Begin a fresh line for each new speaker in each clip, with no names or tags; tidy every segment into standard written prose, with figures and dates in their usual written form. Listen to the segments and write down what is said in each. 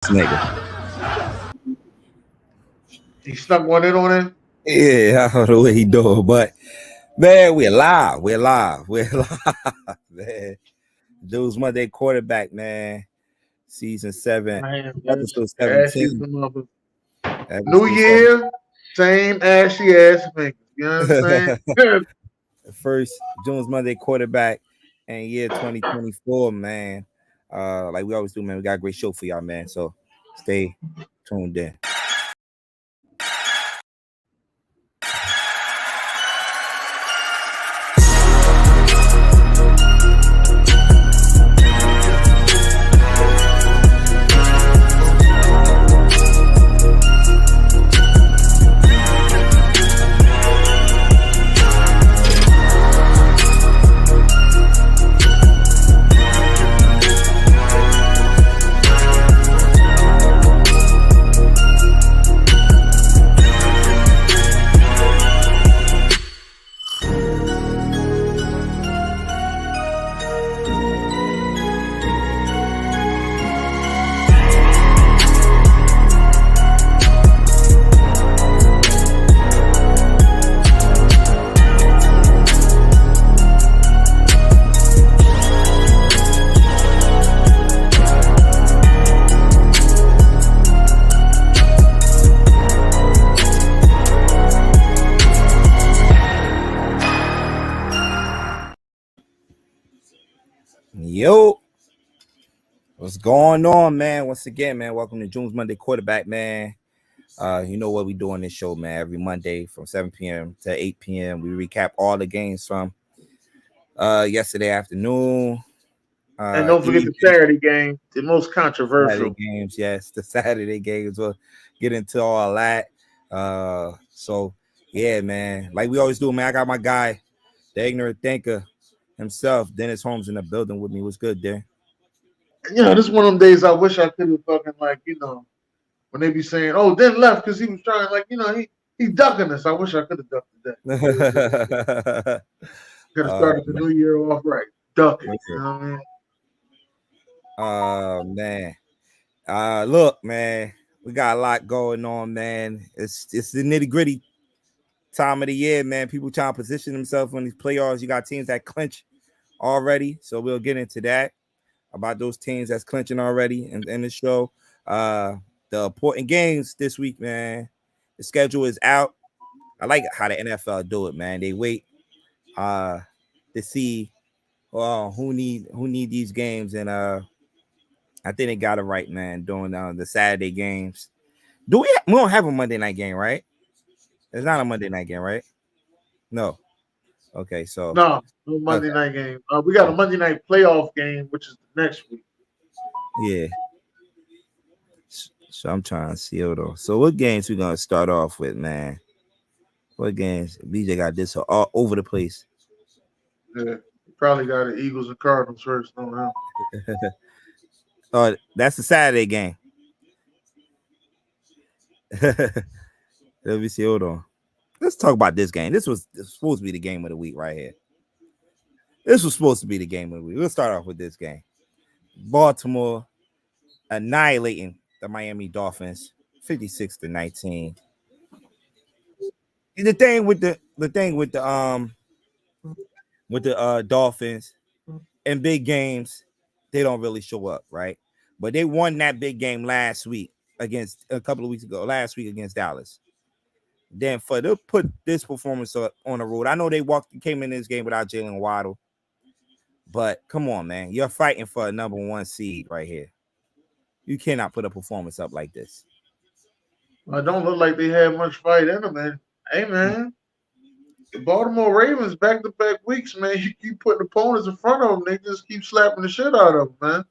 Nigga.
He stuck one in on him.
Yeah, I don't know what he doing, but man, we're live. We're live. Man. Dude's Monday quarterback, man. Season 7, episode 17.
New year, same ashy ass niggas. You know what I'm saying?
First June's Monday quarterback and year 2024, man. Like we always do, man. We got a great show for y'all, man. So stay tuned in. Yo, what's going on, man? Once again, man, welcome to June's Monday quarterback, man. You know what we do on this show, man. Every Monday from 7 p.m. to 8 p.m. we recap all the games from yesterday afternoon.
And don't forget the Saturday game, the most controversial
Saturday games. Yes, the Saturday games. We'll get into all that. So yeah, man, like we always do, man. I got my guy, the ignorant thinker himself, Dennis Holmes, in the building with me. What's good, Dan?
Yeah, this is one of them days I wish I could have fucking when they be saying, "Oh, then left because he was trying," he ducking us. I wish I could have ducked that. Could have started the new year off right, ducking. You know what I mean?
Man. Look, man, we got a lot going on, man. It's the nitty-gritty time of the year, man. People trying to position themselves on these playoffs. You got teams that clinch already, so we'll get into that about those teams that's clinching already in the show. The important games this week, man. The schedule is out. I like how the NFL do it, man. They wait to see who need these games, and I think they got it right, man. Doing the Saturday games. We don't have a Monday night game, right? It's not a Monday night game, right? No. Okay, so
no Monday night game. We got a Monday night playoff game, which is next week.
Yeah. So I'm trying to see it though. So what games we gonna start off with, man? What games? BJ got this all over the place.
Yeah, probably got the Eagles and Cardinals first. Don't know.
Oh, that's the Saturday game. Let me see. Hold on. Let's talk about this game. This was supposed to be the game of the week right here. This was supposed to be the game of the week. We'll start off with this game. Baltimore annihilating the Miami Dolphins 56-19. And the thing with the Dolphins in big games, they don't really show up, right? But they won that big game last week last week against Dallas. Then for to put this performance on the road, I know they came in this game without Jalen Waddle, but come on, man, you're fighting for a number 1 seed right here. You cannot put a performance up like this.
I don't look like they had much fight in them, man. Hey, man, the Baltimore Ravens back-to-back weeks, man. You keep putting opponents in front of them, they just keep slapping the shit out of them, man.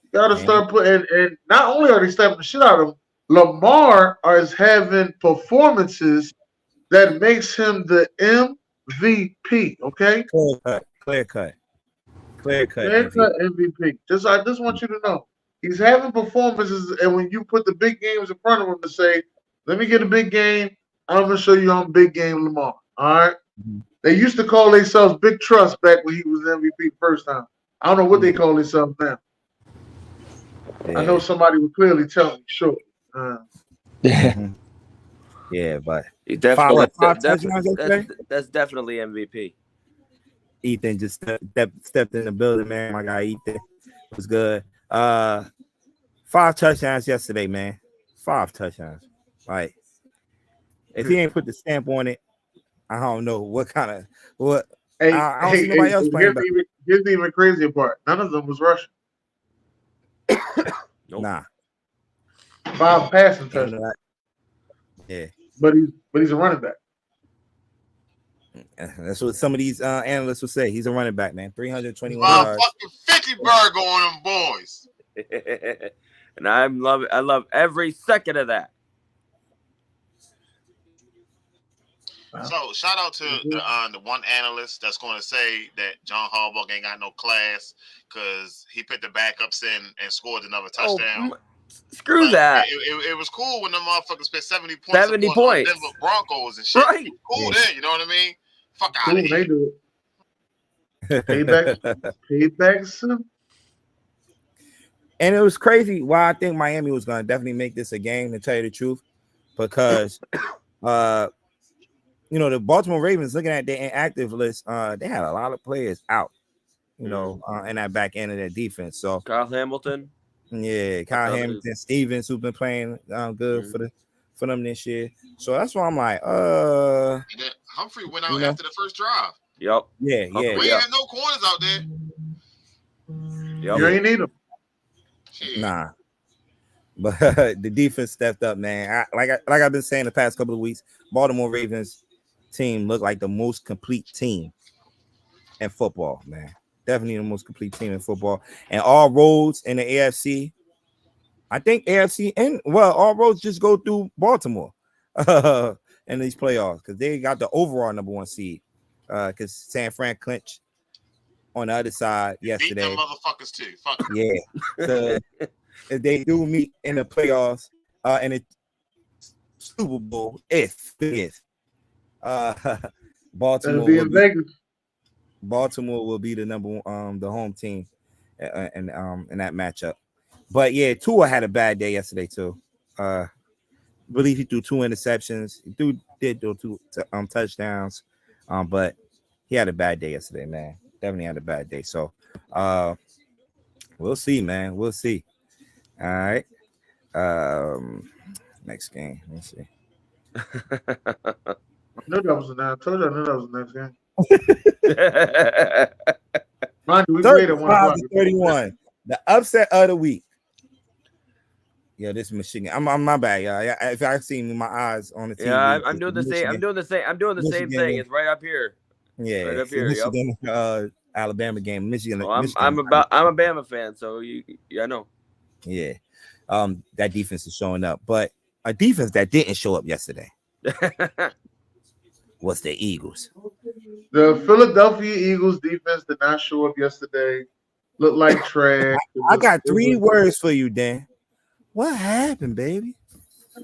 You gotta start putting, and not only are they slapping the shit out of them, Lamar is having performances that makes him the MVP. Okay,
clear cut
MVP. I just want you to know he's having performances, and when you put the big games in front of him to say, "Let me get a big game," I'm gonna show you I'm big game Lamar. All right. Mm-hmm. They used to call themselves Big Trust back when he was MVP first time. I don't know what they call themselves now. I know somebody would clearly tell me, sure.
Mhm. Yeah, but
He definitely
five touchdowns yesterday.
that's definitely MVP.
Ethan just stepped in the building, man. My guy Ethan was good. 5 touchdowns yesterday, man. 5 touchdowns. Like, if he ain't put the stamp on it, I don't know what.
Hey,
I don't see nobody else playing.
Here's the even crazier part. None of them was rushing.
Nope.
Nah.
5 passing touchdowns.
Yeah.
But he's a running back.
That's what some of these analysts would say. He's a running back, man. 321
yards.
yards.
Fucking 50 burger on them boys.
And I love every second of that.
So shout out to the one analyst that's going to say that John Harbaugh ain't got no class because he put the backups in and scored another touchdown.
Screw that.
It was cool when the motherfuckers spent 70 points.
70 points.
Denver Broncos and shit.
Right.
Cool then, you know what I mean? Fuck out
Cool,
of here.
they do it. Payback soon.
And it was crazy why I think Miami was going to definitely make this a game, to tell you the truth, because the Baltimore Ravens, looking at their inactive list, they had a lot of players out, in that back end of their defense. So
Kyle Hamilton.
Yeah, Kyle Hamilton, Stevens, who've been playing good for them this year. So that's why I'm like,
And then Humphrey went out after the first drive.
Yep.
Yeah.
We ain't have no corners out there.
Yep.
You ain't need them.
Nah. But the defense stepped up, man. Like I've been saying the past couple of weeks, Baltimore Ravens team looked like the most complete team in football, man. Definitely the most complete team in football. And all roads in the AFC, I think AFC and all roads just go through Baltimore in these playoffs because they got the overall number 1 seed. Because San Fran clinched on the other side yesterday.
Beat them motherfuckers too. Fuck.
Yeah. So if they do meet in the playoffs in the Super Bowl, if Baltimore
will be Vegas.
Baltimore will be the the home team in that matchup. But yeah, Tua had a bad day yesterday too. I believe he threw 2 interceptions. He did do 2 touchdowns. But he had a bad day yesterday, man. Definitely had a bad day. So we'll see, man. We'll see. All right. Next game. Let's see.
I knew that was I told you I knew that was the next game. Mind you, we played at 1 o'clock.
31. The upset of the week. Yeah, this is Michigan. I'm my bad, y'all. If I see my eyes on the TV.
Yeah, I'm doing the same. I'm doing the same thing. It's right up here.
Yeah,
right up here.
Michigan, Alabama game. Michigan.
Well,
Michigan.
I'm a Bama fan, so I know.
Yeah, that defense is showing up, but a defense that didn't show up yesterday was the Eagles.
The Philadelphia Eagles defense did not show up yesterday. Looked like trash.
I got 3 words for you, Dan. What happened, baby?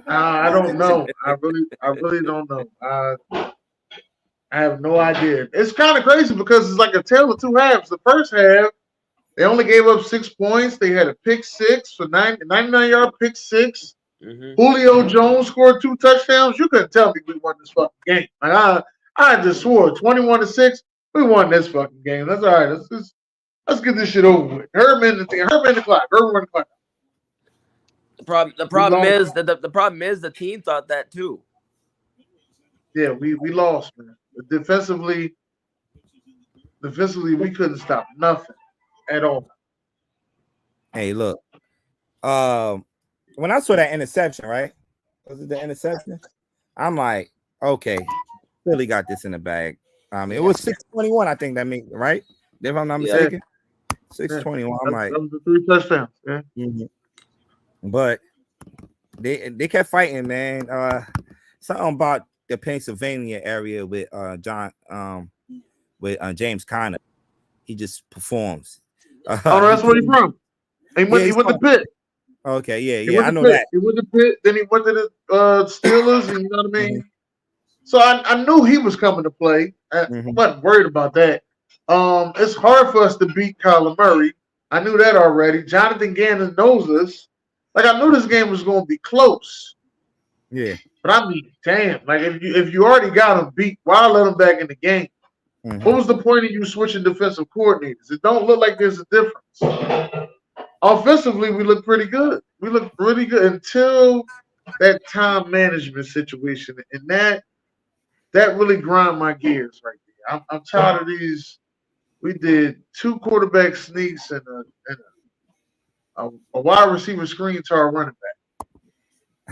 I don't know. I really don't know. I have no idea. It's kind of crazy because it's like a tale of 2 halves. The first half, they only gave up 6 points. They had a pick 6 for 99-yard pick 6.
Mm-hmm.
Julio Jones scored 2 touchdowns. You couldn't tell me we won this fucking game. Like I just swore 21-6. We won this fucking game. That's all right. Let's get this shit over with. Herman in the clock. Herman in the clock.
The problem is the team thought that too.
Yeah, we lost, man. But defensively, we couldn't stop nothing at all.
Hey, look. When I saw that interception, right? Was it the interception? I'm like, okay, Philly got this in the bag. It was 6:21, I think that made right. If I'm not mistaken, 6:21. I'm like,
that was the 3 touchdowns. Yeah.
Mm-hmm. But they kept fighting, man. Something about the Pennsylvania area with James Conner. He just performs.
That's where he's from. He went to Pitt.
Okay, yeah, I know that.
He went to Pitt, then he went to the Steelers, and you know what I mean? Mm-hmm. So I knew he was coming to play. I wasn't worried about that. It's hard for us to beat Kyler Murray. I knew that already. Jonathan Gannon knows us. Like, I knew this game was going to be close.
Yeah.
But I mean, damn. Like, if you already got him beat, why let him back in the game?
Mm-hmm.
What was the point of you switching defensive coordinators? It don't look like there's a difference. Offensively, we look pretty good. We look really good until that time management situation. And that really grind my gears right there. I'm tired of these. We did 2 quarterback sneaks and a wide receiver screen to our running back.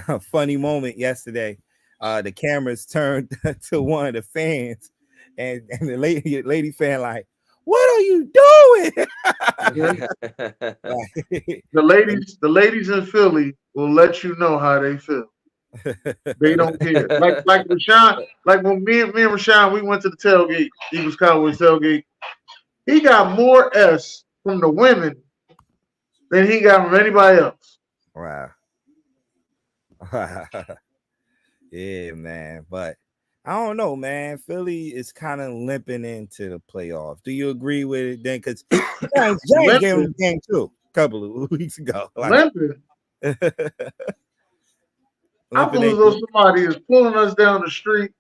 A funny moment yesterday. The cameras turned to one of the fans, and the lady fan like, "What are you doing?"
The ladies in Philly will let you know how they feel. They don't care. Like Rashawn, like when me and Rashawn, we went to the tailgate, Eagles Cowboys tailgate. He got more S from the women than he got from anybody else.
Wow. Yeah, man. But I don't know, man. Philly is kind of limping into the playoffs. Do you agree with it then? Because Giants gave him the game too a couple of weeks ago. Like,
limping. I feel as though somebody is pulling us down the street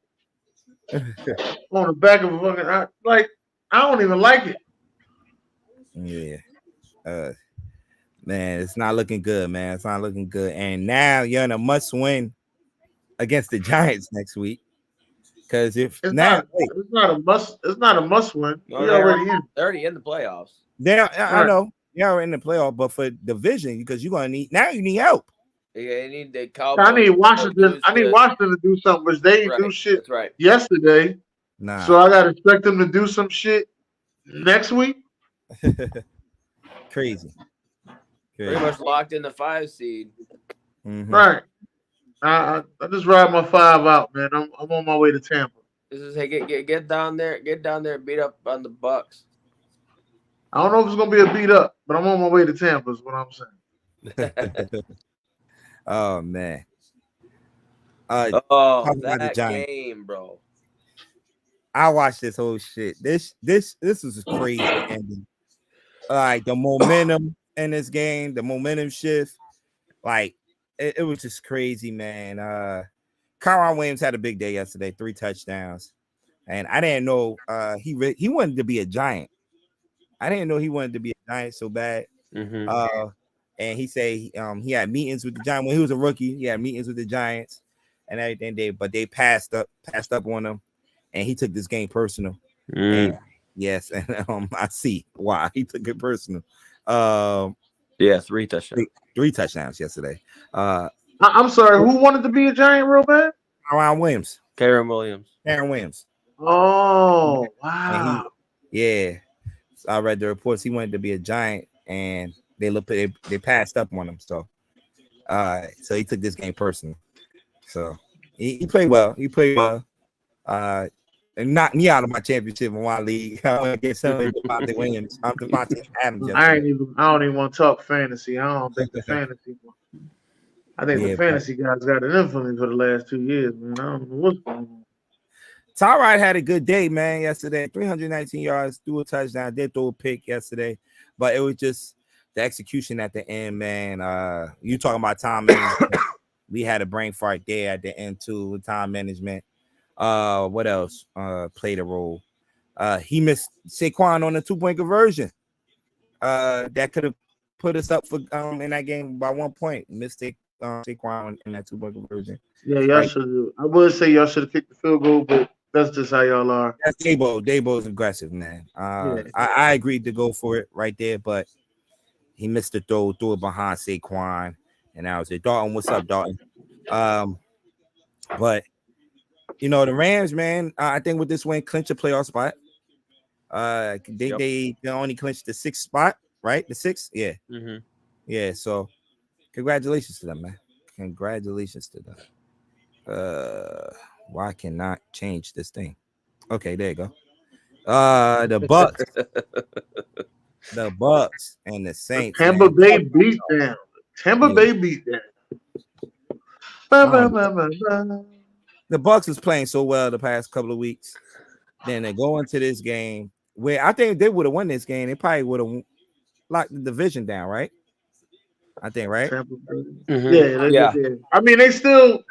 on the back of a fucking. I don't even like it.
Yeah. Man, it's not looking good, man. It's not looking good. And now you're in a must-win against the Giants next week. Because it's not a
must win.
No, they're already in the playoffs.
I know. You're already in the playoff, but for division, because you're gonna need help.
Yeah, you need the Cowboys.
I need Washington to do something, but they didn't do shit yesterday.
Nah.
So I gotta expect them to do some shit next week.
Crazy.
Pretty much locked in the 5 seed.
Mm-hmm. Right. I just ride my 5 out, man. I'm on my way to Tampa.
This is get down there, and beat up on the Bucks.
I don't know if it's gonna be a beat up, but I'm on my way to Tampa. Is what I'm saying.
Oh man.
That game, bro.
I watched this whole shit. This was a crazy ending. Like the momentum in this game, the momentum shift, like it was just crazy, man. Kyron Williams had a big day yesterday, 3 touchdowns, and I didn't know he wanted to be a Giant. I didn't know he wanted to be a Giant so bad. Mm-hmm. And he said he had meetings with the Giants when he was a rookie. He had meetings with the Giants and everything. But they passed up on him, and he took this game personal. And, yes, and I see why he took it personal.
3 touchdowns.
3 touchdowns yesterday.
I'm sorry. Who wanted to be a Giant real bad?
Kyron Williams.
Kyron Williams.
Oh wow.
Yeah. So I read the reports. He wanted to be a Giant, and they passed up on him. So he took this game personal. So he played well. And knocked me out of my championship in one league. I want to get somebody Devontae Williams. I'm Devontae Adams.
I don't even want to talk fantasy. I don't think the fantasy. I think the fantasy guys got it in for me for the last 2 years, man. I don't know what's going on.
Tyrod had a good day, man, yesterday. 319 yards, threw a touchdown, did throw a pick yesterday, but it was just the execution at the end, man. You talking about time management. We had a brain fart there at the end, too, with time management. What else played a role? He missed Saquon on a 2-point conversion. That could have put us up for in that game by 1 point. Missed Saquon in that 2-point conversion.
Yeah, y'all should. I would say y'all should have kicked the field goal, but that's just how y'all are.
That's Dabo. Dabo's aggressive, man. I agreed to go for it right there, but he missed the throw, threw it behind Saquon, and that was it. Dalton, what's up, Dalton? But you know, the Rams, man, I think with this win, clinch a playoff spot. They only clinched the 6th spot, right? The 6th? Yeah. Mm-hmm. Yeah, so congratulations to them, man. Congratulations to them. Why cannot change this thing? Okay, there you go. The Bucks. The Bucks and the Saints.
Tampa Bay beat them. Bay beat them.
The Bucks was playing so well the past couple of weeks. Then they go into this game where I think they would have won this game. They probably would have locked the division down, right? I think, right?
Tampa Bay.
Mhm.
Yeah. I mean, they still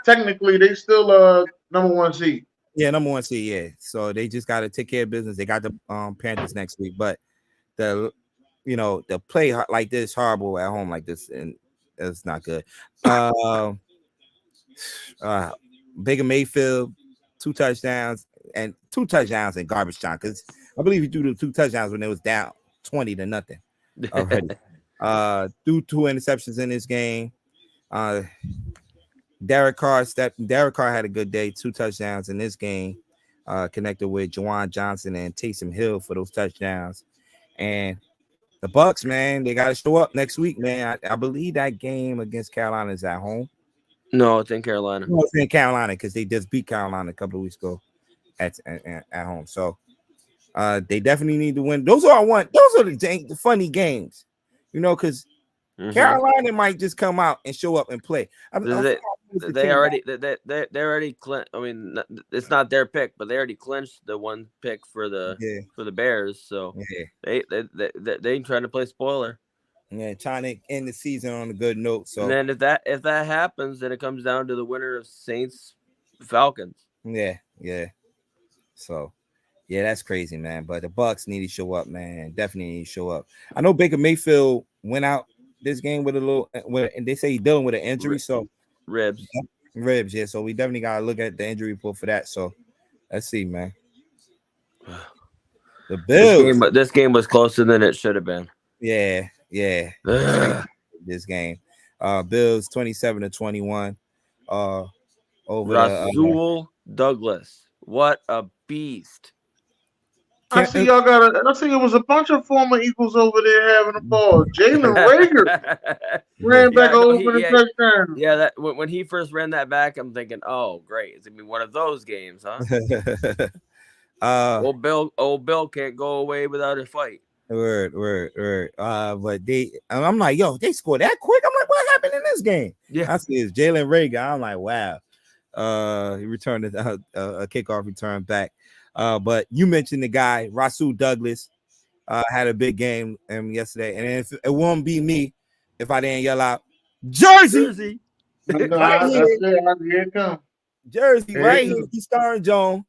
number one seed.
Yeah, number one seed. Yeah, so they just got to take care of business. They got the Panthers next week, but the play like this horrible at home like this, and it's not good. Baker Mayfield, 2 touchdowns and garbage time, because I believe he threw the 2 touchdowns when it was down 20-0 already. Threw 2 interceptions in this game. Derek Carr had a good day, 2 touchdowns in this game. Connected with Juwan Johnson and Taysom Hill for those touchdowns. And the Bucks, man, they got to show up next week, man. I believe that game against Carolina is at home.
No, it's in Carolina.
No, it's in Carolina because they just beat Carolina a couple of weeks ago at home. So they definitely need to win. Those are the funny games, because Carolina might just come out and show up and play.
They already I mean, it's not their pick, but they already clinched the one pick for the Bears. So they ain't trying to play spoiler.
Yeah, trying to end the season on a good note. So
and then if that happens, then it comes down to the winner of Saints Falcons.
Yeah. So that's crazy, man. But the Bucks need to show up, man. Definitely need to show up. I know Baker Mayfield went out this game with and they say he's dealing with an injury. So
ribs,
yeah. So we definitely gotta look at the injury report for that. So let's see, man. The Bills.
This game was closer than it should have been.
Yeah. This game. Bills 27-21. Over
Rasul Douglas. What a beast.
I see y'all I think it was a bunch of former Eagles over there having a ball. Jalen Rager ran back over the touchdown.
Yeah, that when he first ran that back, I'm thinking, oh great, it's gonna be one of those games, huh? Old Bill can't go away without a fight.
Word. But I'm like, yo, they scored that quick. I'm like, what happened in this game?
Yeah,
I see it's Jalen Rager. I'm like, wow. He returned a kickoff return back. But you mentioned the guy, Rasul Douglas, had a big game yesterday, and it won't be me if I didn't yell out, Jersey. Jersey, right here. He's starring Joan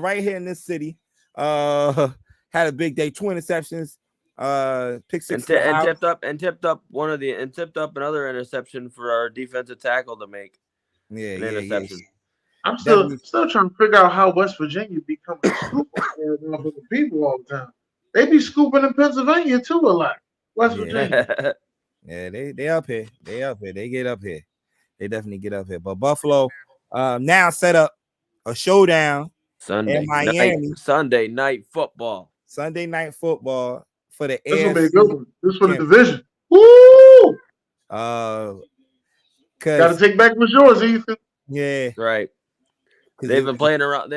right here in this city. Had a big day, 2 interceptions, pick 6
and tipped up another interception for our defensive tackle to make. Interception.
I'm still trying to figure out how West Virginia become a scoop for the people all the time. They be scooping in Pennsylvania too a lot. West Virginia.
Yeah, they up here. They get up here. They definitely get up here. But Buffalo now set up a showdown in Miami.
Sunday night football
for the
This will be a good one. This for the division. Woo! Gotta take back what's yours, Ethan.
Yeah,
right. They've been playing around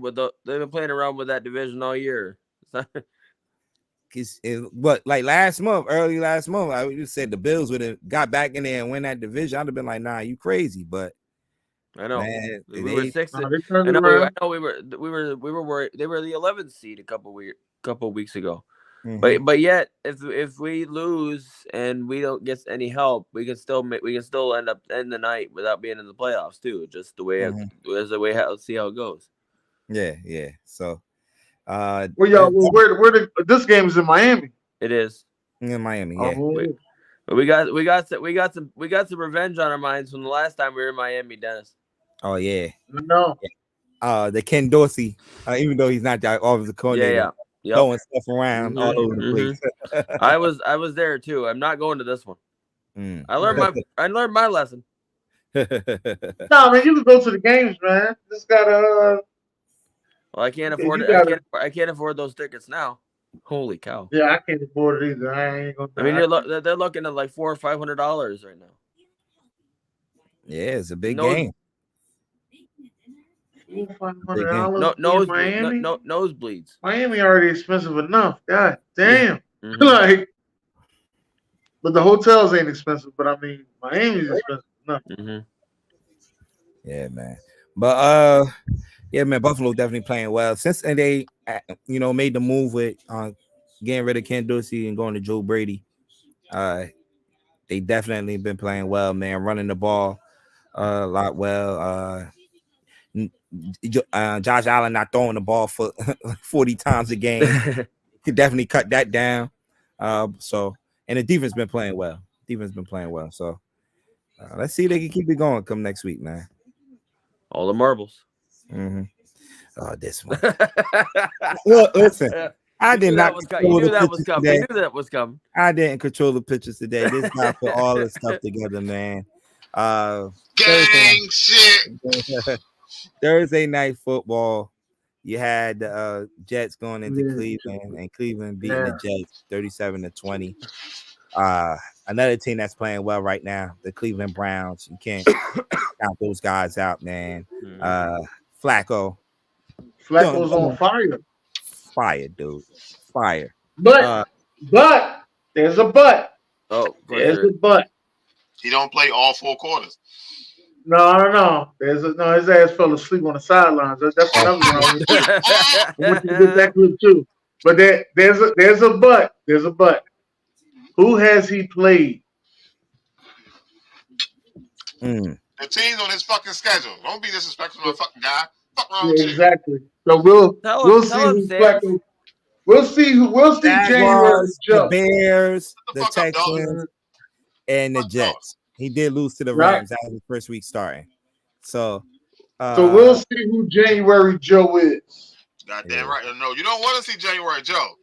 with that division all year.
Like early last month, I just said the Bills would have got back in there and win that division. I'd have been like, nah, you crazy. But
I know,
man,
we were 6. I know we were worried. They were the 11th seed a couple weeks ago. Mm-hmm. But yet, if we lose and we don't get any help, we can still end up in the night without being in the playoffs too. Just the way let's see how it goes.
Yeah. So,
this game is in Miami.
It is
in Miami. Yeah.
We got some revenge on our minds from the last time we were in Miami, Dennis.
Oh yeah.
No.
The Ken Dorsey, even though he's not the offensive coordinator.
Yeah.
Throwing stuff around all over the place.
I was there too. I'm not going to this one. I learned my lesson.
No, man, you can go to the games, man. Just gotta.
Well, I can't afford it. I can't afford those tickets now. Holy cow!
Yeah, I can't afford it either. I ain't gonna.
I mean, they're looking at like $400 or $500 right now.
Yeah, it's a big game.
Nosebleeds.
Miami already expensive enough. God damn. Mm-hmm. But the hotels ain't expensive. But I mean, Miami's expensive enough.
Mm-hmm.
Yeah, man. But Buffalo definitely playing well since they made the move with getting rid of Ken Dorsey and going to Joe Brady. They definitely been playing well, man. Running the ball a lot well. Josh Allen not throwing the ball for 40 times a game. He definitely cut that down. So and the defense been playing well. So let's see if they can keep it going come next week, man.
All the marbles.
Mm-hmm. Oh, this one. Look, listen. I did not control the pitches today.
You knew that was coming.
I didn't control the pitches today. This guy put all this stuff together, man.
Gang shit.
Thursday night football. You had the Jets going into Cleveland, and Cleveland beating the Jets 37-20. Another team that's playing well right now, the Cleveland Browns. You can't count those guys out, man. Flacco's
on fire.
Fire, dude. Fire.
But there's a but.
Oh,
there's a but.
He don't play all 4 quarters.
No. His ass fell asleep on the sidelines. That's another one. I want you to get that clip too. But there's a but. There's a but. Who has he played?
The team's on his fucking schedule. Don't be disrespectful to a fucking guy. Fuck wrong with you.
Exactly. So we'll see who's Flacco. We'll see January.
The Bears, the Texans, and the Jets. He did lose to the Rams after the first week starting. So
we'll see who January Joe is.
Goddamn right. No, you don't want to see January Joe.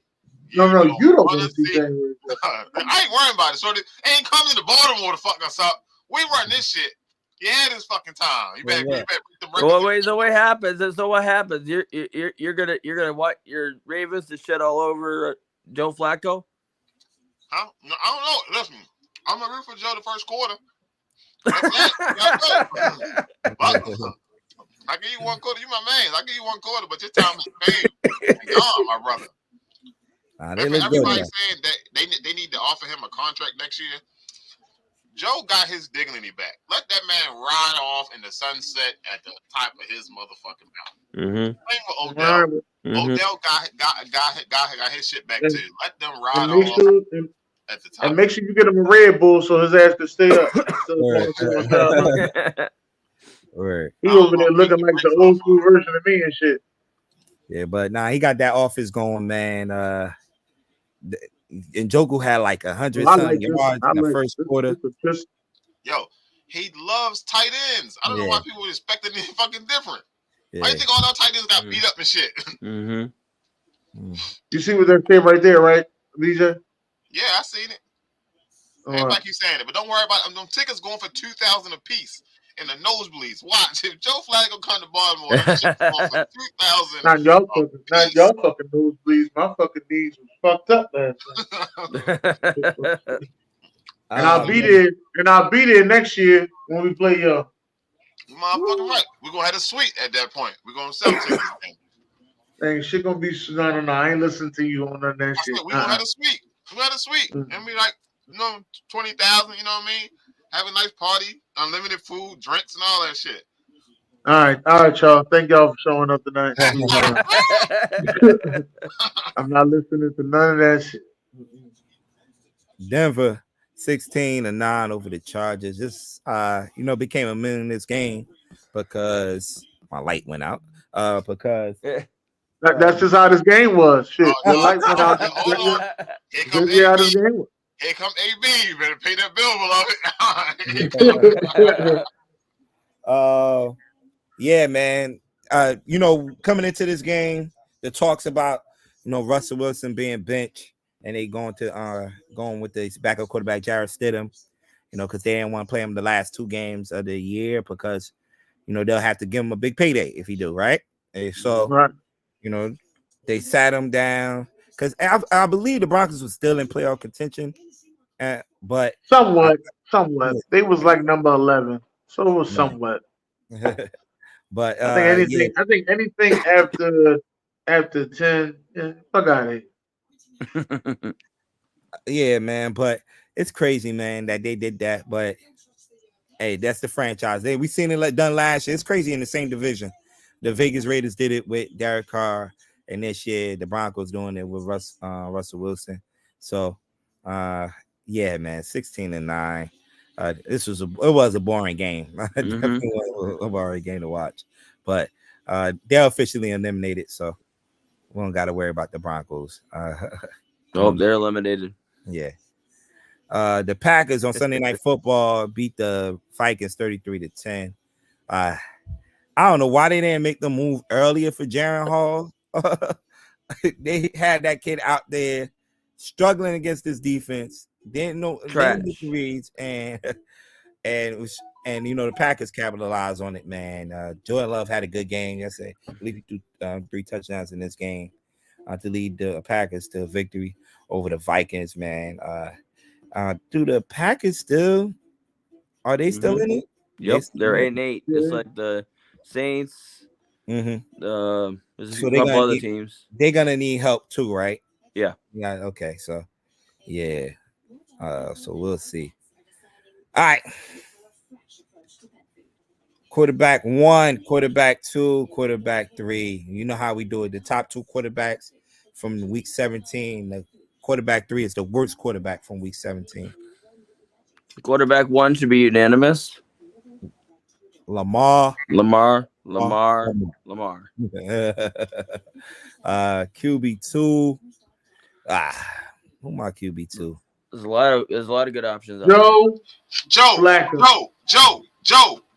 You don't want to see January Joe.
I ain't worrying about it. So they ain't coming to Baltimore to fuck us up. We run this shit. You had his fucking time. You better beat the record.
So what happens? So what happens? You're gonna what? Your Ravens to shit all over Joe Flacco?
Huh? No, I don't know. Listen, I'm gonna root for Joe the first quarter. I give you 1 quarter. You my man. I give you 1 quarter, but your time is paid. Gone, my brother. Everybody's saying that they need to offer him a contract next year. Joe got his dignity back. Let that man ride off in the sunset at the top of his motherfucking mountain. Same with Odell. Odell got his shit back too. Let them ride off at the top.
And make sure you get him a Red Bull so his ass can stay up.
Right.
He over there looking like the old school version of me and shit.
Yeah, but he got that office going, man. And Njoku had like 100-something yards in the first quarter.
Yo, he loves tight ends. I don't know why people were expecting anything fucking different. Why do you think all our tight ends got beat up and shit?
You see what they're saying right there, right, BJ?
Yeah, I seen it. Everybody keep saying it, but don't worry about it. Them tickets going for $2,000 a piece in the nosebleeds. Watch if Joe Flacco come to Baltimore, that shit going for $2,000.
Not y'all fucking nosebleeds. My fucking knees was fucked up last night. And I'll be there. And I'll be there next year when we play y'all.
Motherfucking right. We're gonna have a suite at that point. We're gonna sell tickets.
Dang, shit gonna be no. I ain't listening to you on none of that shit.
We're gonna have a suite. We had a suite. And we like, 20,000, you know what I mean? Have a nice party, unlimited food, drinks, and all that shit.
All right, y'all. Thank y'all for showing up tonight. I'm not listening to none of that shit.
Denver 16-9 over the Chargers. Just became a meaningless game because my light went out. Because
that's just how this game was. Shit, the light went out.
Here come AB. You better pay that bill, beloved.
Yeah, man. Coming into this game, the talks about Russell Wilson being benched and they going with the backup quarterback Jarrett Stidham, because they didn't want to play him the last 2 games of the year because they'll have to give him a big payday if he do, right? And so they sat him down because I believe the Broncos was still in playoff contention, but
somewhat. They was like number 11, so it was somewhat.
But
I think anything after 10, fuck out of here.
Yeah, man. But it's crazy, man, that they did that. But hey, that's the franchise. We seen it done last year. It's crazy in the same division. The Vegas Raiders did it with Derek Carr and this year the Broncos doing it with Russell Wilson. So, yeah, man, 16-9. It was a boring game. Definitely was a boring game to watch, but they're officially eliminated, so we don't got to worry about the Broncos.
They're eliminated.
Yeah. The Packers on Sunday Night Football beat the Vikings 33-10. I don't know why they didn't make the move earlier for Jaron Hall. They had that kid out there struggling against this defense. Didn't know the reads, and the Packers capitalized on it, man. Jordan Love had a good game yesterday. I believe he threw 3 touchdowns in this game to lead the Packers to a victory over the Vikings, man. Do the Packers still? Are they still in it?
Yep, they're 8-8, just like the Saints. There's a couple other teams.
They're gonna need help too, right?
Yeah.
Yeah. Okay. So, yeah. So we'll see. All right. Quarterback 1, quarterback 2, quarterback 3. You know how we do it. The top 2 quarterbacks from week 17. The quarterback 3 is the worst quarterback from week 17.
Quarterback 1 should be unanimous.
Lamar. QB 2. Who my QB 2?
There's a lot of good options.
Joe.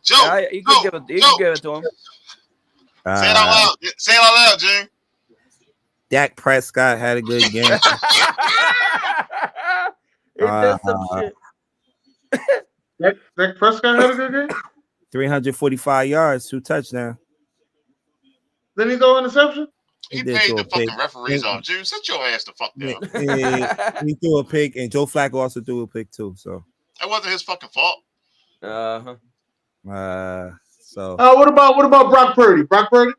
Yeah, you can give it to him.
Say it out loud. Say it out loud, Jim.
Dak Prescott had a good game.
Some shit.
Dak Prescott had a good game?
345 yards, 2 touchdowns.
Then he throw an interception?
He paid the fucking referees off. Jim, sit your ass the fuck down.
He threw a pick, and Joe Flacco also threw a pick too. So
that wasn't his fucking fault.
So
what about Brock Purdy? Brock Purdy?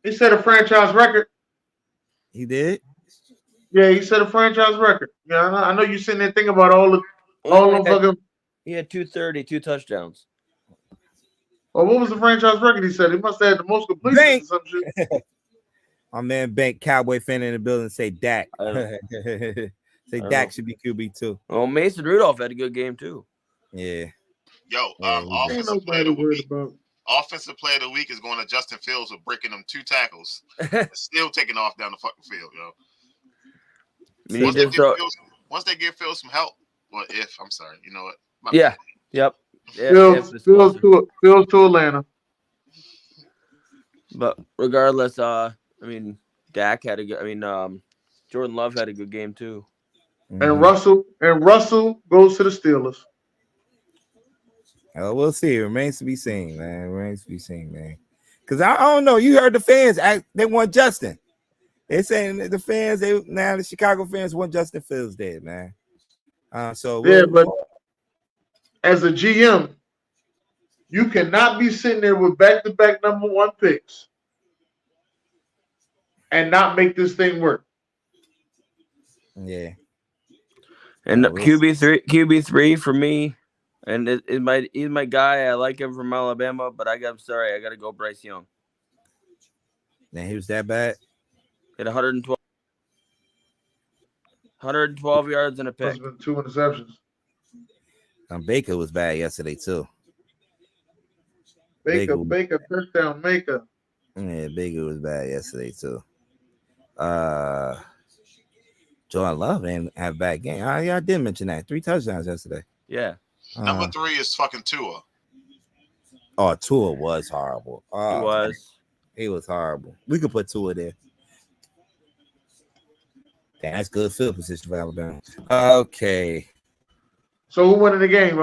He set a franchise record.
He did?
Yeah, he set a franchise record. Yeah, I know you sitting there thinking about all the fucking.
He had 230, 2 touchdowns.
Well, what was the franchise record he said? He must have had the most completions or some shit.
My man Bank, Cowboy fan in the building, say Dak. Dak should be QB 2.
Well, Mason Rudolph had a good game too.
Yeah.
Yo, offensive player of the week is going to Justin Fields for breaking them 2 tackles. Still taking off down the fucking field, yo. Once they give Fields some help, I'm sorry, you know what?
Yep.
Fields to Atlanta.
But regardless, Dak had a good. Jordan Love had a good game too.
And Russell goes to the Steelers.
We'll see. It remains to be seen, man. Because I don't know. You heard the fans. They want Justin. They're saying that the Chicago fans want Justin Fields dead, man.
But as a GM, you cannot be sitting there with back-to-back number 1 picks and not make this thing work.
Yeah.
And QB3 for me, and he's my guy. I like him from Alabama, but I got to go Bryce Young.
Man, he was that bad.
Hit 112 yards and a pick.
2 interceptions.
Baker was bad yesterday too.
Baker, touchdown maker.
Yeah, Baker was bad yesterday too. Jordan Love didn't have a bad game. I did mention that. 3 touchdowns yesterday.
Yeah.
Number 3 is fucking Tua.
Oh, Tua was horrible.
He
was horrible. We could put Tua there. That's good field position for Alabama. Okay.
So who won the game?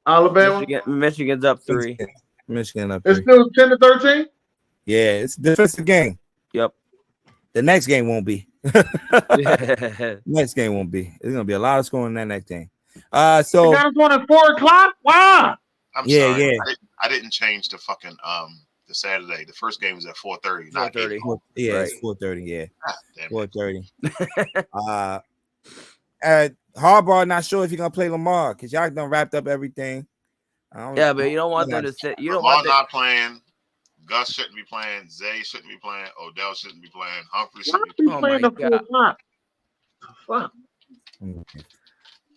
Alabama?
Michigan's up 3.
Michigan up 3.
It's still 10-13?
Yeah, it's a defensive game.
Yep.
The next game won't be. Next game won't be. There's gonna be a lot of scoring in that next game. So
you guys going at 4:00? Wow.
I'm sorry. Yeah. I didn't change the fucking the Saturday. The first game was at 4:30.
4:30.
Yeah,
right.
It's 4:30. Yeah, 4:30. Harbaugh not sure if you're gonna play Lamar because y'all done wrapped up everything.
But you don't want them to sit. You don't
Lamar
want
not playing. Gus shouldn't be playing. Zay shouldn't be playing. Odell shouldn't be playing. Humphrey
Why
shouldn't be
are
playing.
we playing the full clock? Fuck.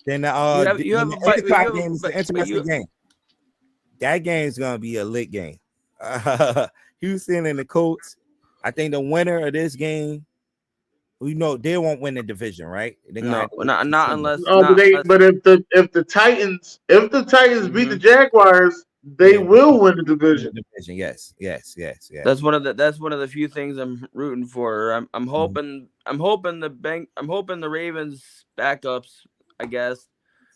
Then
you have
the game is an interesting game. That game is gonna be a lit game. Houston and the Colts. I think the winner of this game, we know they won't win the division, right?
No, not unless.
But if the Titans beat the Jaguars, they will win the division.
Yes.
That's one of the few things I'm rooting for. I'm hoping the Ravens backups, I guess,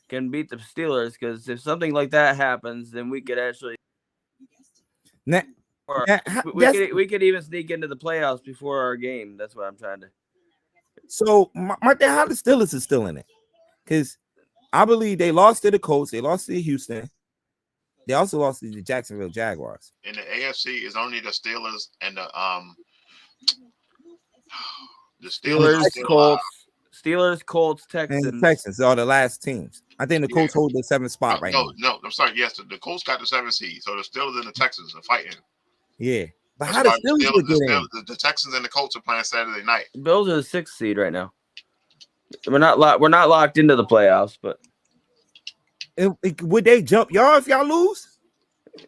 can beat the Steelers, because if something like that happens, then we could actually we could even sneak into the playoffs before our game. That's what I'm trying to.
So my thing, how the Steelers is still in it? Because I believe they lost to the Colts, they lost to Houston, they also lost to the Jacksonville Jaguars.
In the AFC is only the Steelers and the
Colts, Texans.
And the Texans are the last teams. I think the Colts hold the 7th spot right now.
No, I'm sorry. Yes, the Colts got the 7th seed, so the Steelers and the Texans are fighting.
Yeah, but how the Steelers
the Texans and the Colts are playing Saturday night.
Bills are the 6th seed right now. We're not locked into the playoffs, but
would they jump y'all if y'all lose?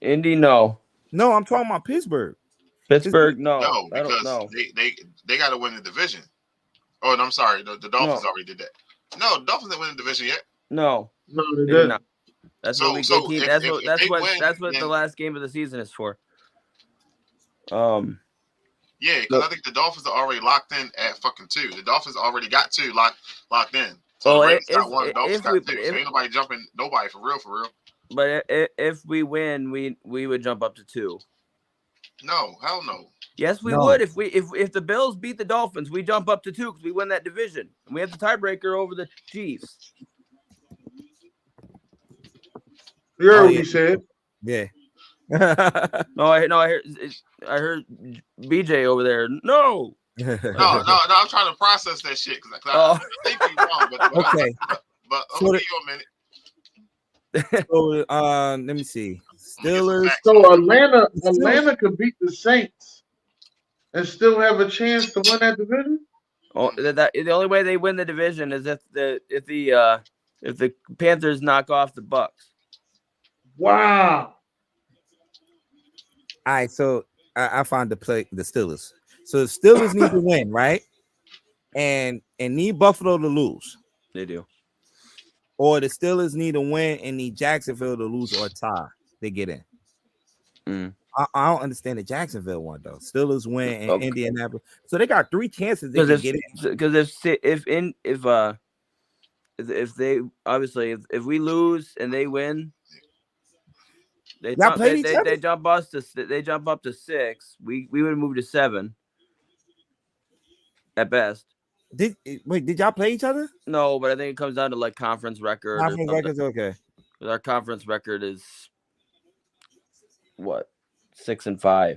Indy, no.
No, I'm talking about Pittsburgh.
Pittsburgh, no.
No, because they got to win the division. Oh, and I'm sorry, the Dolphins already did that. No, the Dolphins didn't win the division yet.
No, they did not.
That's what we keep. That's what the last game of the season is for.
Yeah, because I think the Dolphins are already locked in at fucking 2. The Dolphins already got 2 locked in. So the Ravens got 1, the Dolphins got 2. So ain't nobody jumping nobody for real.
But if we win, we would jump up to 2.
No, hell no.
Yes, we would. If the Bills beat the Dolphins, we jump up to 2 because we win that division, and we have the tiebreaker over the Chiefs.
You heard what you said.
Yeah.
No, I heard BJ over there. No.
No. I'm trying to process that shit because I think he's wrong. But
okay.
But I'll give you a minute.
So let me see. Steelers.
So Atlanta could beat the Saints and still have a chance to win that division.
Oh, the only way they win the division is if the Panthers knock off the Bucks.
Wow.
All right, so I found the Steelers. So the Steelers need to win, right? And need Buffalo to lose.
They do.
Or the Steelers need to win and need Jacksonville to lose or tie. They get in. I don't understand the Jacksonville one though. Steelers win and Indianapolis, so they got 3 chances they can get in.
Because if we lose and they win, they jump up to 6. We would move to 7 at best.
Did y'all play each other?
No, but I think it comes down to like conference record.
Conference record's okay.
Our conference record is what? 6-5.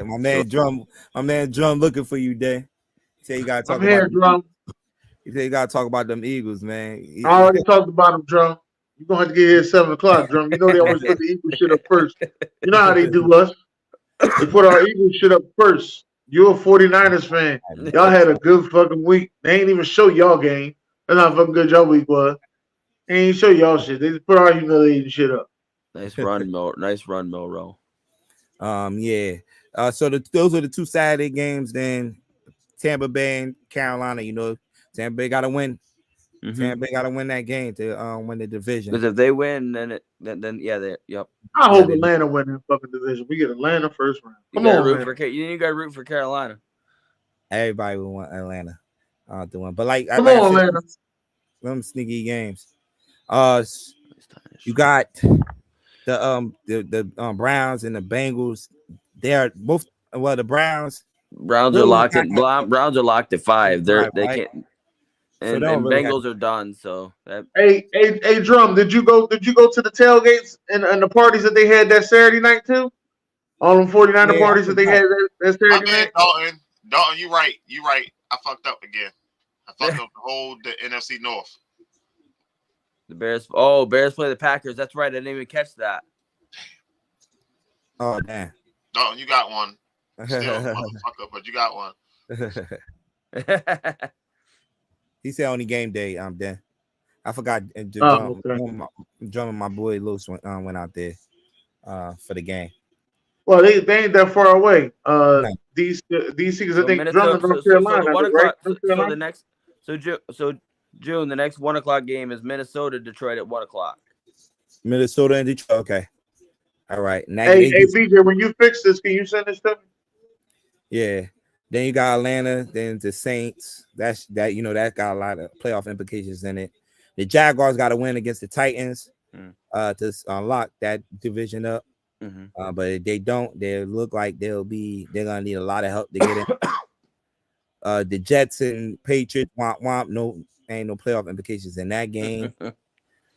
My man Drum looking for you, Day. He said you gotta talk
Drum.
He said you gotta talk about them Eagles, man.
I already talked about them, Drum. You're gonna have to get here at 7 o'clock, Drum. You know they always put the Eagles shit up first. You know how they do us. They put our Eagles shit up first. You're a 49ers fan. Y'all had a good fucking week. They ain't even show y'all game. That's how fucking good y'all week was. They ain't show y'all shit. They just put our humiliating shit up.
Nice run, Milrow.
Yeah. So those are the 2 Saturday games. Then Tampa Bay and Carolina. You know, Tampa Bay got to win. Mm-hmm. Tampa Bay got to win that game to win the division.
Because if they win, then yeah, yep.
I hope Atlanta win that fucking division. We get Atlanta first round. Come on, man.
You got to root for Carolina.
Everybody will want Atlanta. But like,
come on, Atlanta.
Them sneaky games. You got the Browns and the Bengals. They are both. Well, the Browns
are locked at Browns are locked at 5. They can't. And Bengals are done. So
hey, Drum, did you go to the tailgates and the parties that they had that Saturday night too? All them 49er parties that they had that Saturday night.
Dalton, you right. I fucked up again. I fucked up the NFC North.
The Bears. Bears play the Packers. That's right. I didn't even catch that.
Oh damn.
No, you got one. Still, motherfucker, but you got one.
He said only game day. Dan. I forgot.
Okay.
Drumming, my boy Lewis went out there for the game.
Well, they ain't that far away. DC, because I think Drummond, North Carolina, right?
So June, the next 1 o'clock game is Minnesota, Detroit at 1 o'clock.
Minnesota and Detroit. Okay. All right. Now,
hey, BJ, when you fix this, can you send this to me?
Yeah. Then you got Atlanta, then the Saints. That got a lot of playoff implications in it. The Jaguars got to win against the Titans to unlock that division up.
Mm-hmm.
But if they don't, they look like they're gonna need a lot of help to get in. The Jets and Patriots ain't no playoff implications in that game.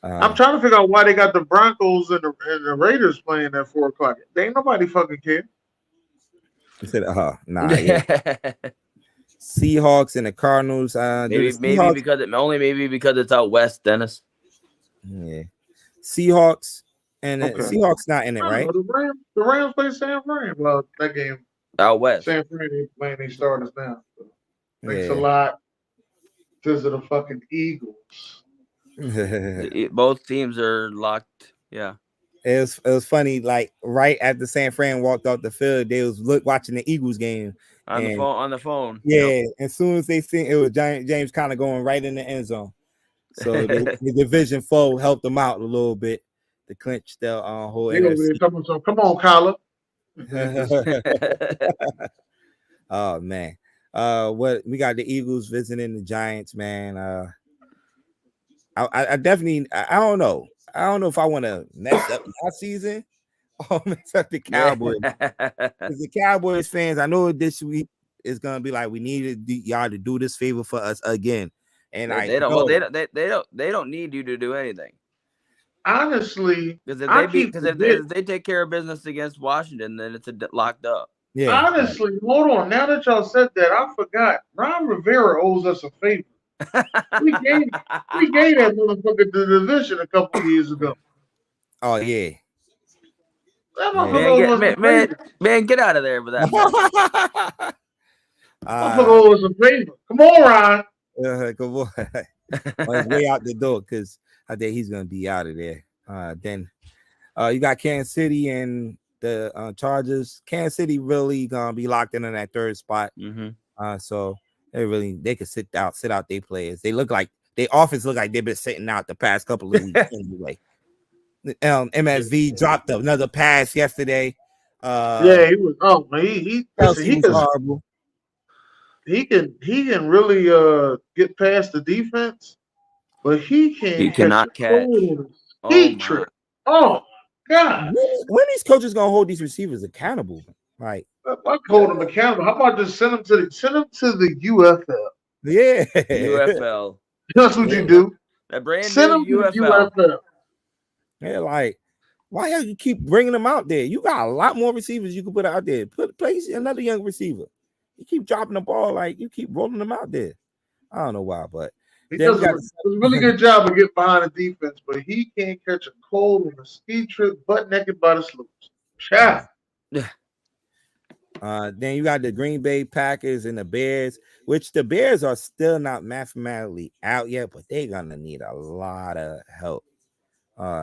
I'm trying to figure out why they got the Broncos and the Raiders playing at 4 o'clock. They ain't nobody fucking care.
He said, yeah. Seahawks and the Cardinals.
Maybe because it's out west, Dennis.
Yeah. Seahawks and Seahawks not in it, right?
The Rams play San Fran. Well, that game
out west.
San Fran ain't playing these starters now. So thanks a lot to the fucking Eagles.
Both teams are locked. Yeah.
It was funny. Like right after San Fran walked off the field, they was watching the Eagles game
on the phone.
Yeah, yep. As soon as they seen it was James kind of going right in the end zone. So the division foe helped them out a little bit to clinch the whole NFC.
Come on, Kyler.
Oh man, what we got the Eagles visiting the Giants, man. I definitely I don't know. I don't know if I want to mess up my season or mess up the Cowboys. Because the Cowboys fans, I know this week is gonna be like we needed y'all to do this favor for us again, and
they don't need you to do anything.
Honestly,
because if they take care of business against Washington, then it's locked up.
Yeah. Honestly, hold on. Now that y'all said that, I forgot. Ron Rivera owes us a favor. we gave that motherfucker the division a couple of years ago.
Oh yeah.
Man, get out of there with that.
Motherfucker owes us a favor. Come on, Ron.
Come on. On his way out the door, because I think he's gonna be out of there. Then you got Kansas City and the Chargers. Kansas City really gonna be locked in on that third spot.
Mm-hmm.
So they could sit out their players. They look like their offense look like they've been sitting out the past couple of weeks anyway. MSV dropped another pass yesterday.
Yeah, he was. Oh man, he was horrible. He can really get past the defense, but he
cannot catch.
Trip. Oh God!
When these coaches gonna hold these receivers accountable? Like,
I hold them accountable. How about just send them to the UFL?
Yeah,
UFL.
That's what you do.
That brand
send
new
them to
UFL.
the UFL.
Yeah, like, why you keep bringing them out there? You got a lot more receivers you can put out there. Place another young receiver. You keep dropping the ball, like you keep rolling them out there. I don't know why, but
he does a really good job of getting behind the defense, but he can't catch a cold on a ski trip, butt naked by the slopes. Yeah.
Then you got the Green Bay Packers and the Bears, which the Bears are still not mathematically out yet, but they're gonna need a lot of help.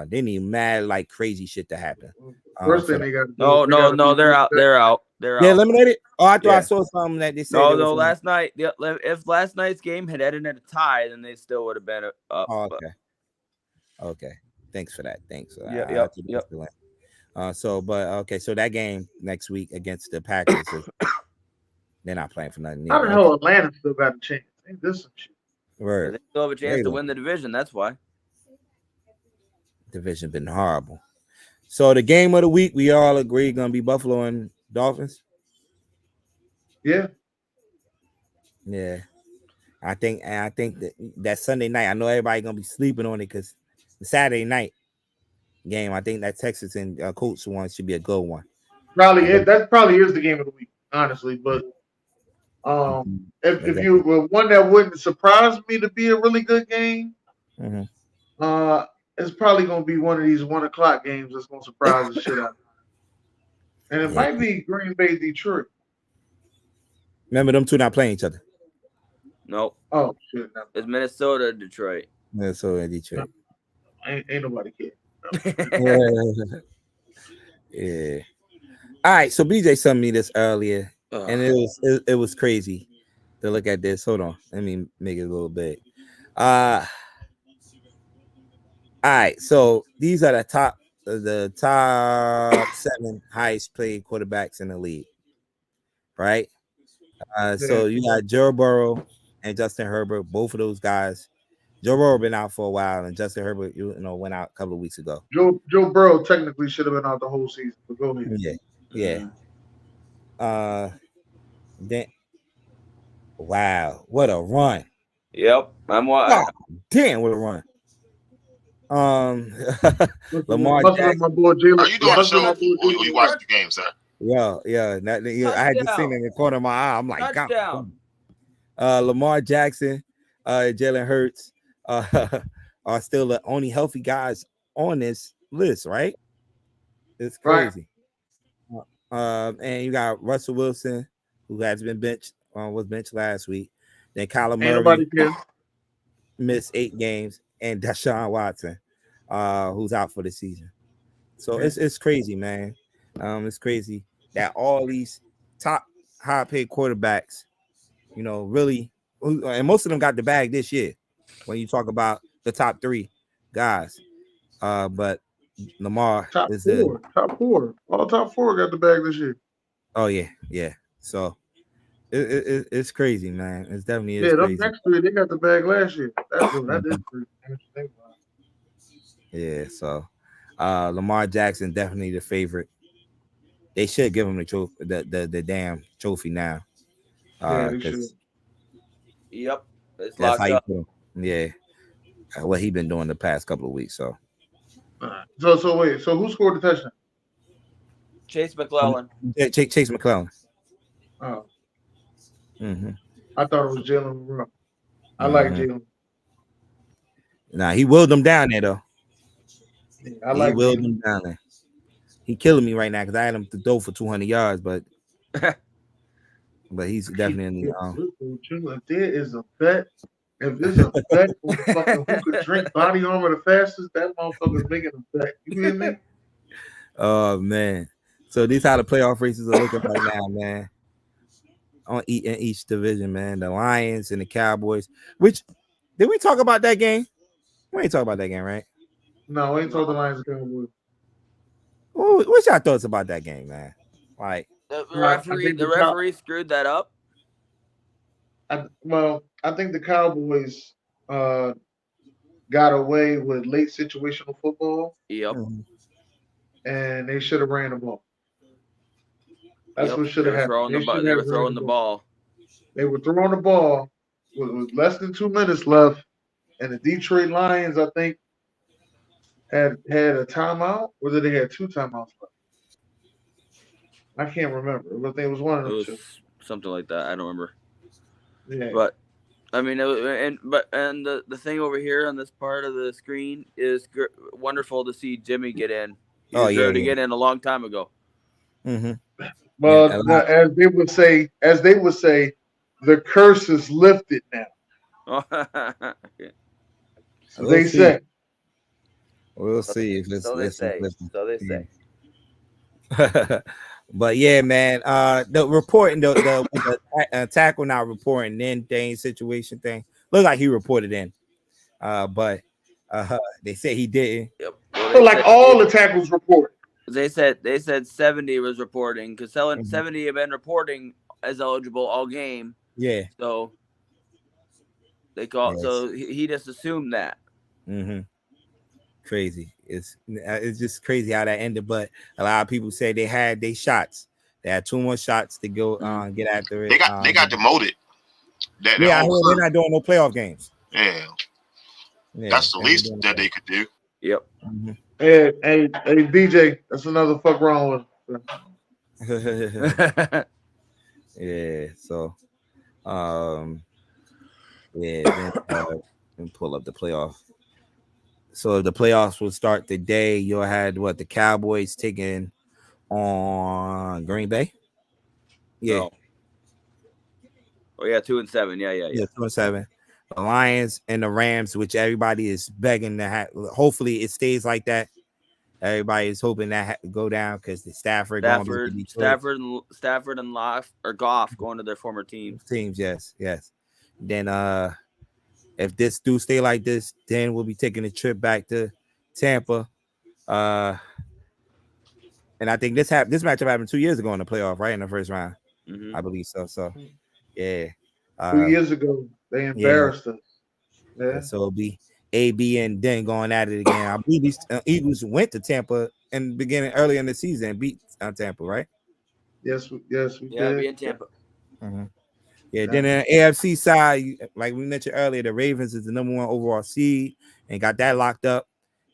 They need mad like crazy shit to happen.
First thing they got to
do. No, they're out. They're out.
They're eliminated. Oh, I thought I saw something that they said.
No, last night. If last night's game had ended at a tie, then they still would have been up.
Oh, okay. Thanks for that.
Yep.
So that game next week against the Packers, they're not playing for nothing.
I don't know. Atlanta still got a chance. Ain't this some shit?
Right.
They still have a chance to win the division. That's why.
Division been horrible. So the game of the week, we all agree, gonna be Buffalo and Dolphins.
Yeah.
I think that Sunday night, I know everybody gonna be sleeping on it because the Saturday night game, I think that Texas and Colts one should be a good one.
That probably is the game of the week, honestly. But if you were one that wouldn't surprise me to be a really good game, it's probably gonna be one of these 1 o'clock games that's gonna surprise the shit out of me. And it might be Green Bay, Detroit.
Remember them two not playing each other.
Nope.
Oh shit! No.
It's Minnesota, Detroit.
Minnesota, Detroit.
Ain't nobody care.
Yeah. All right. So BJ sent me this earlier, and it was crazy to look at this. Hold on. Let me make it a little big. All right. So these are the top 7 highest paid quarterbacks in the league. Right. So you got Joe Burrow and Justin Herbert. Both of those guys. Joe Burrow been out for a while, and Justin Herbert, went out a couple of weeks ago.
Joe Burrow technically should have been out the whole season, but go ahead.
Yeah. Then, wow, what a run!
Yep, I'm watching.
Damn, what a run! Lamar
Jackson. My boy Jalen.
Are you doing a show or you watching the game, sir?
Yeah. I had just seen it in the corner of my eye. I'm like,
touchdown.
Lamar Jackson, Jalen Hurts are still the only healthy guys on this list, right? It's crazy. Right. And you got Russell Wilson, who has been benched, was benched last week. Then Kyler Murray missed 8 games, and Deshaun Watson, who's out for the season. So it's crazy, man. It's crazy that all these top high-paid quarterbacks, really, and most of them got the bag this year. When you talk about the top 3 guys, but Lamar is
top four. All top 4 got the bag this year.
Oh yeah. So it's crazy, man. It's definitely
crazy.
Those
next 3 they got the bag last year. That is crazy.
Yeah. So Lamar Jackson definitely the favorite. They should give him the trophy, the damn trophy now.
They should.
Yep.
That's how you put him. Yeah. What he been doing the past couple of weeks. So.
So wait. So who scored the touchdown?
Chase McClellan.
Chase McClellan.
Oh.
Mm-hmm.
I thought it was Jalen Monroe. I like Jalen.
Nah, he willed them down there though.
Yeah,
he willed them down there. He killing me right now because I had him to throw for 200 yards, but he's definitely
If there is a bet, if there's a bet on who could drink body armor the fastest, that motherfucker's making a bet. You hear me?
Oh man. So these how the playoff races are looking right now, man. In each division, man. The Lions and the Cowboys. Which did we talk about that game? We ain't talk about that game, right?
No, we ain't talk the Lions and Cowboys.
What's your thoughts about that game, man? Like
the referee screwed that up.
I think the Cowboys got away with late situational football.
Yep.
And they should have ran the ball. That's what should have happened.
They were throwing the ball.
They were throwing the ball with less than 2 minutes left, and the Detroit Lions, I think, had a timeout, or did they have 2 timeouts left? I can't remember. I think it was one of them two.
Something like that. I don't remember.
Yeah.
But I mean, and the thing over here on this part of the screen is wonderful to see Jimmy get in. He deserved to get in a long time ago.
Mm-hmm.
Well, as they would say, the curse is lifted now.
Okay.
They say.
We'll see if it's.
So they say.
But yeah, man. The reporting, the tackle not reporting in thing situation thing. Look like he reported in, but they said he didn't.
Yep.
So like all the tackles report.
They said 70 was reporting because 70 have been reporting as eligible all game.
Yeah.
So they call. Yes. So he just assumed that.
Mm-hmm. Crazy. It's just crazy how that ended. But a lot of people say they had their shots. They had 2 more shots to go get after it.
They got demoted.
I heard they're not doing no playoff games.
Yeah. That's the least that they could do.
Yep.
Mm-hmm.
Hey, DJ, that's another fuck wrong with
him. Yeah. So, then pull up the playoff. So the playoffs will start today. You'll have the Cowboys taking on Green Bay. Yeah.
No. Oh yeah, 2-7. Yeah.
2-7. The Lions and the Rams, which everybody is begging to have. Hopefully, it stays like that. Everybody is hoping that go down because the Stafford and
Goff going to their former teams.
Yes. Then if this do stay like this, then we'll be taking a trip back to Tampa. And I think this matchup happened 2 years ago in the playoff, right? In the first round.
Mm-hmm.
I believe so. So yeah.
2 years ago, they embarrassed us. Yeah.
So it'll be AB and then going at it again. I believe these Eagles went to Tampa in the beginning, early in the season, and beat Tampa, right?
Yes, we
did. Be in Tampa.
Mm-hmm. Yeah. Then in the AFC side, like we mentioned earlier, the Ravens is the number 1 overall seed and got that locked up.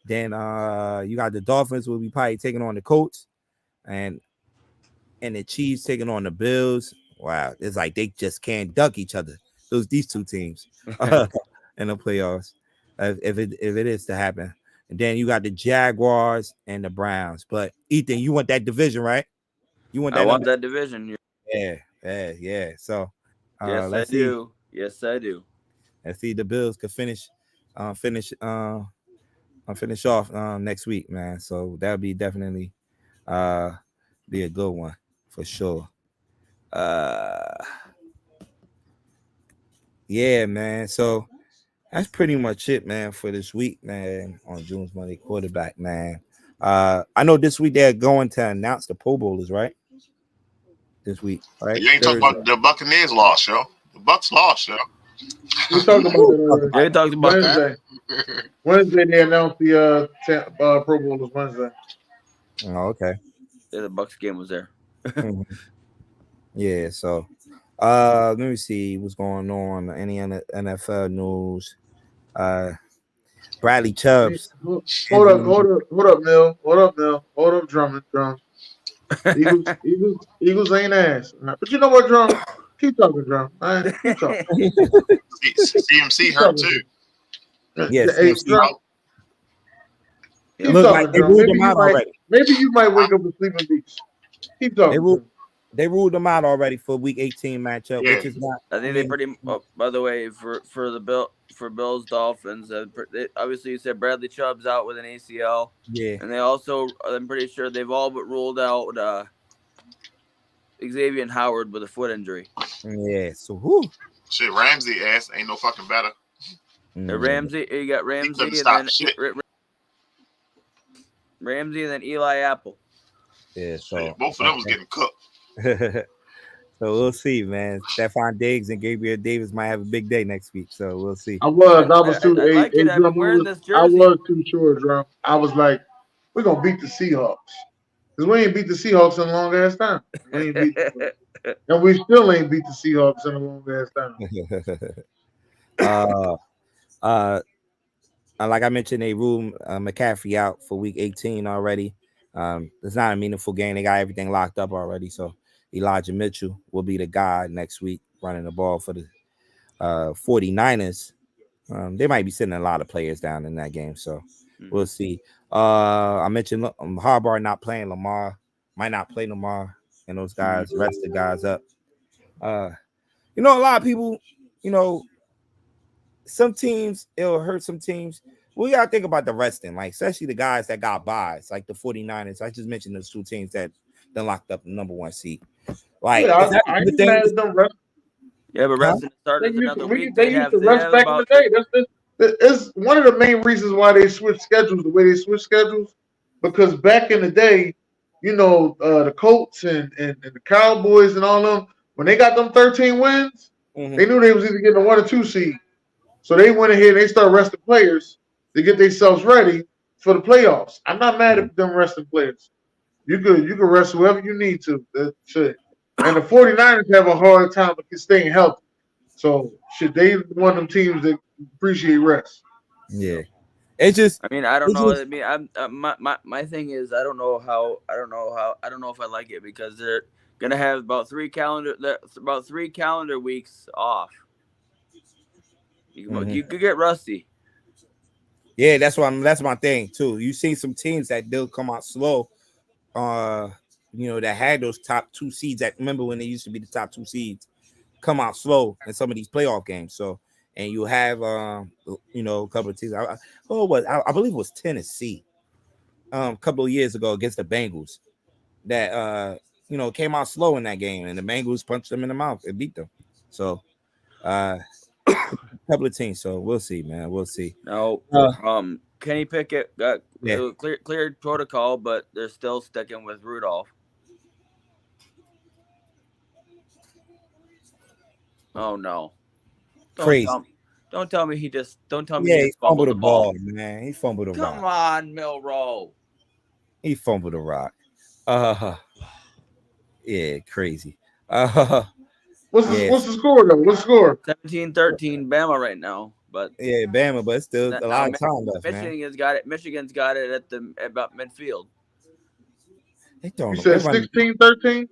Then you got the Dolphins will be probably taking on the Colts, and the Chiefs taking on the Bills. Wow, it's like they just can't duck each other. These two teams in the playoffs, if it is to happen. And then you got the Jaguars and the Browns. But Ethan, you want that division, right? You want that?
I want that division.
Yeah. So
yes, I do. Yes, I do.
Let's see the Bills could finish off next week, man. So that'll be definitely be a good one for sure. Yeah, man. So that's pretty much it, man, for this week, man. On June's Monday quarterback, man. I know this week they're going to announce the Pro Bowlers, right? This week, right?
You ain't talking about the Buccaneers lost, yo. The Bucs lost, yo.
We talked about
they talked about
Wednesday. Wednesday they announced the Pro Bowlers Wednesday.
Oh, okay.
Yeah, the Bucs game was there.
Yeah, so let me see what's going on. Any NFL news? Bradley Chubbs.
Hold up, Mill. Hold up, Drummond. Eagles ain't ass. But you know what, Drum? Keep talking, Drum. Keep talking.
CMC hurt too.
Yes.
Hey, Drum. Keep talking, Drum. Maybe you might wake up with sleeping beats. Keep talking.
They ruled them out already for Week 18 matchup, which is not.
I think they pretty. Oh, by the way, for Bills Dolphins, obviously you said Bradley Chubb's out with an ACL.
Yeah,
and they also, I'm pretty sure they've all but ruled out Xavier Howard with a foot injury.
Yeah, so
shit, Ramsey ass ain't no fucking better.
Ramsey, you got Ramsey and then Ramsey and then Eli Apple.
Yeah, so
both of them was getting cooked.
So we'll see, man. Stephon Diggs and Gabriel Davis might have a big day next week. So we'll see.
I was too sure, Drum. I was like, we're gonna beat the Seahawks. Because we ain't beat the Seahawks in a long ass time. And we still ain't beat the Seahawks in a long ass
time. Like I mentioned, they ruled McCaffrey out for Week 18 already. It's not a meaningful game. They got everything locked up already. So Elijah Mitchell will be the guy next week running the ball for the 49ers. They might be sitting a lot of players down in that game. So we'll see. I mentioned Harbaugh not playing Lamar. Might not play Lamar and those guys, rest the guys up. A lot of people, some teams, it'll hurt some teams. We got to think about the resting, like especially the guys that got buys, like the 49ers. I just mentioned those two teams that then locked up the number 1 seed. Like,
I ain't mad at them resting.
Yeah, but resting started another week.
They used to rest back in the day. It's one of the main reasons why they switched schedules the way they switched schedules. Because back in the day, the Colts and the Cowboys and all them, when they got them 13 wins, they knew they was either getting a 1 or 2 seed. So they went ahead and they started resting players to get themselves ready for the playoffs. I'm not mad at them resting players. You could rest whoever you need to. That's it. And the 49ers have a hard time with staying healthy. So they one of them teams that appreciate rest.
Yeah. It's just
I don't know. My thing is I don't know if I like it because they're gonna have about 3 calendar weeks off. You could get rusty.
Yeah, that's my thing too. You see some teams that they'll come out slow that had those top 2 seeds. Remember when they used to be the top 2 seeds, come out slow in some of these playoff games. So, and you have a couple of teams. I believe it was Tennessee, a couple of years ago against the Bengals that came out slow in that game, and the Bengals punched them in the mouth and beat them. So, a couple of teams. So we'll see, man. We'll see.
No, Kenny Pickett got cleared protocol, but they're still sticking with Rudolph. Oh no!
Crazy.
Don't tell me he just
he fumbled the ball, man. He fumbled the rock.
Come on, Milroe.
He fumbled the rock. Yeah, crazy.
What's the score though? What's the score?
17-13 Bama right now, but
yeah, Bama, but it's still a lot of time left.
Michigan's got it. Michigan's got it at about midfield.
They don't.
You said 16-13?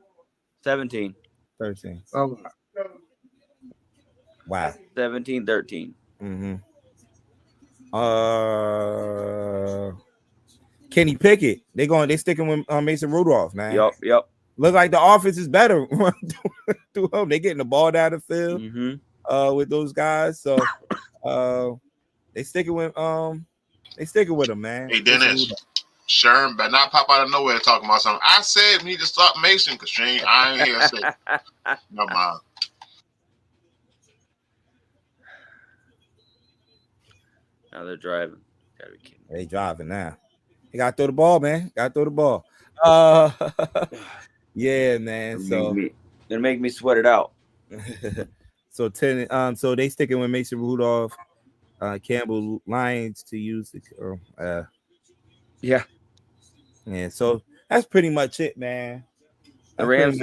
17.
13.
Oh.
Wow.
17-13.
Kenny Pickett. They sticking with Mason Rudolph, man.
Yep.
Look like the offense is better through him. They getting the ball down the field with those guys. So they sticking with him, man.
Hey Dennis, Sharon better not pop out of nowhere talking about something. I said we need to stop Mason because I ain't here to say. Never mind.
Now they're driving. Gotta be kidding.
They driving now. They gotta throw the ball, man. Gotta throw the ball. Yeah, man.
Gonna make me sweat it out.
So so they sticking with Mason Rudolph, Campbell Lyons to use the
yeah.
So that's pretty much it, man.
The Rams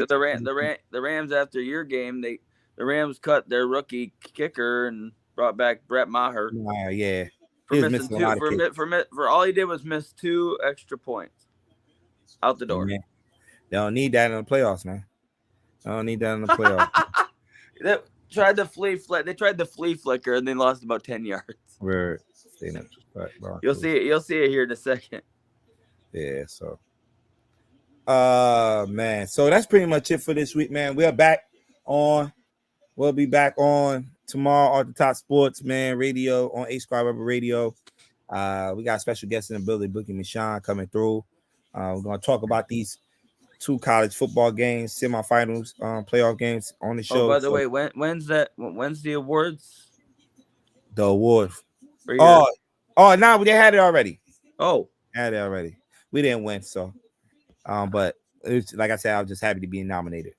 after your game, the Rams cut their rookie kicker and brought back Brett Maher.
Yeah.
For all he did was miss 2 extra points out the door.
Yeah. They don't need that in the playoffs, man. I don't need that in the playoffs.
They tried the flea flicker and then lost about 10 yards.
We're
You'll see it here in a second.
Yeah, so man. So that's pretty much it for this week, man. We'll be back on tomorrow on the Top Sports, man, radio on A Squad Rebel Radio. We got special guests in the building, Bookie Michon coming through. We're gonna talk about these 2 college football games, semifinals, playoff games on the show.
Oh, by the way, when's the awards?
The award. No, they had it already.
Oh,
had it already. We didn't win, so but it was, like I said, I was just happy to be nominated.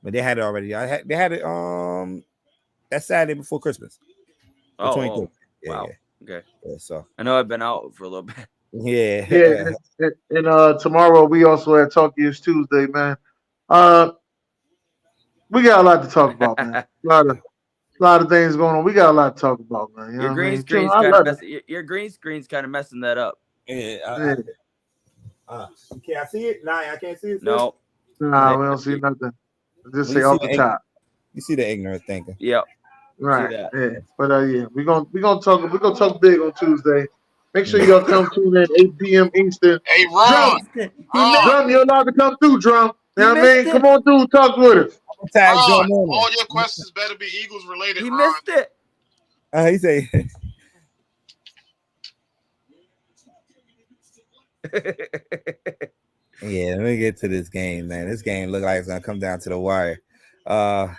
But they had it already. They had it that Saturday before Christmas.
Oh,
23rd. Yeah,
wow.
Yeah.
Okay.
Yeah, so
I know I've been out for a little bit.
Yeah.
And tomorrow we also had Talk Years Tuesday, man. We got a lot to talk about, man. A lot of things going on. We got a lot to talk about, man.
Your green screen's kind of messing that up.
Yeah. Can I see it? Nah, I can't see it.
No. Nah, we don't see nothing. Just say off the top.
You see the ignorant thinking.
Yep.
Right. Yeah. But yeah, we're gonna talk big on Tuesday. Make sure y'all come tune in 8 p.m. Eastern.
Hey, Ron.
Drum, you're allowed to come through, Drum. You know what I mean? Come on through, talk with us.
All your questions better be Eagles related.
He missed it.
He say. Yeah, let me get to this game, man. This game look like it's gonna come down to the wire. Yeah,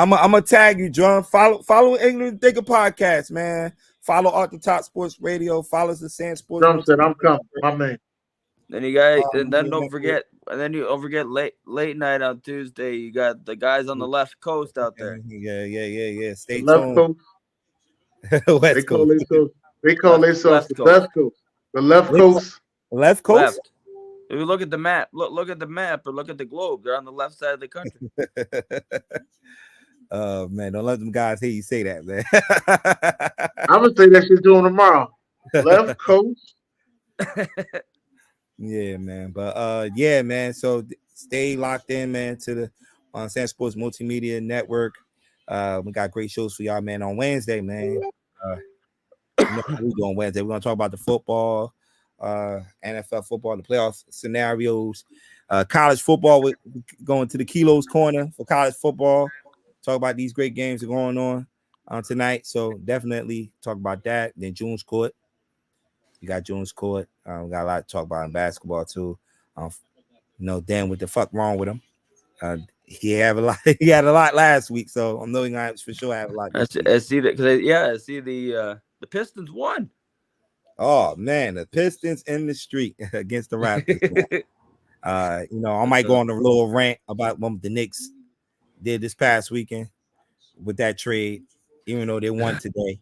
I'm gonna tag you, John. Follow Ignorant Thinker Podcast, man. Follow Off the Top Sports Radio. Follow us at SamzSportz.
Drum said, "I'm coming, my man."
Then you guys, and then don't forget late night on Tuesday. You got the guys on the left coast out there.
Yeah. Stay
tuned.
Coast.
West Coast. They call themselves the left coast. The left coast.
Left coast.
Left. If you look at the map, look at the map or look at the globe. They're on the left side of the country.
Oh man, don't let them guys hear you say that, man.
I'm gonna say that shit to them tomorrow. Left coast.
Yeah, man. But yeah, man. So stay locked in, man, to the SamzSportz Multimedia Network. We got great shows for y'all, man, on Wednesday, man. You know what we do on Wednesday. We're gonna talk about the football. NFL football, the playoff scenarios. College football, we're going to the Kilos Corner for college football. Talk about these great games that are going on tonight. So definitely talk about that. Then June's Court. You got June's Court. We got a lot to talk about in basketball too. Dan, what the fuck wrong with him? He had a lot. He had a lot last week, so I'm knowing I for sure have a lot.
I see that because I see the Pistons won.
Oh man, the Pistons in the street against the Raptors. I might go on a little rant about what the Knicks did this past weekend with that trade, even though they won today,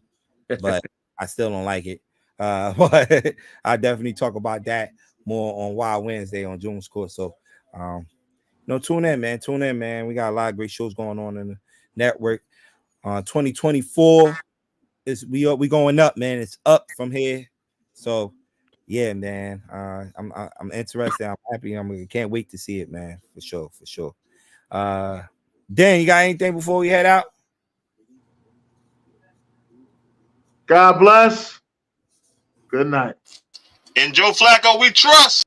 but I still don't like it. But I definitely talk about that more on Wild Wednesday on June's Court. So, tune in, man. We got a lot of great shows going on in the network. 2024 is we going up, man. It's up from here. So, yeah, man. I'm interested. I'm happy. I can't wait to see it, man. For sure. Dan, you got anything before we head out?
God bless. Good night.
In Joe Flacco, we trust.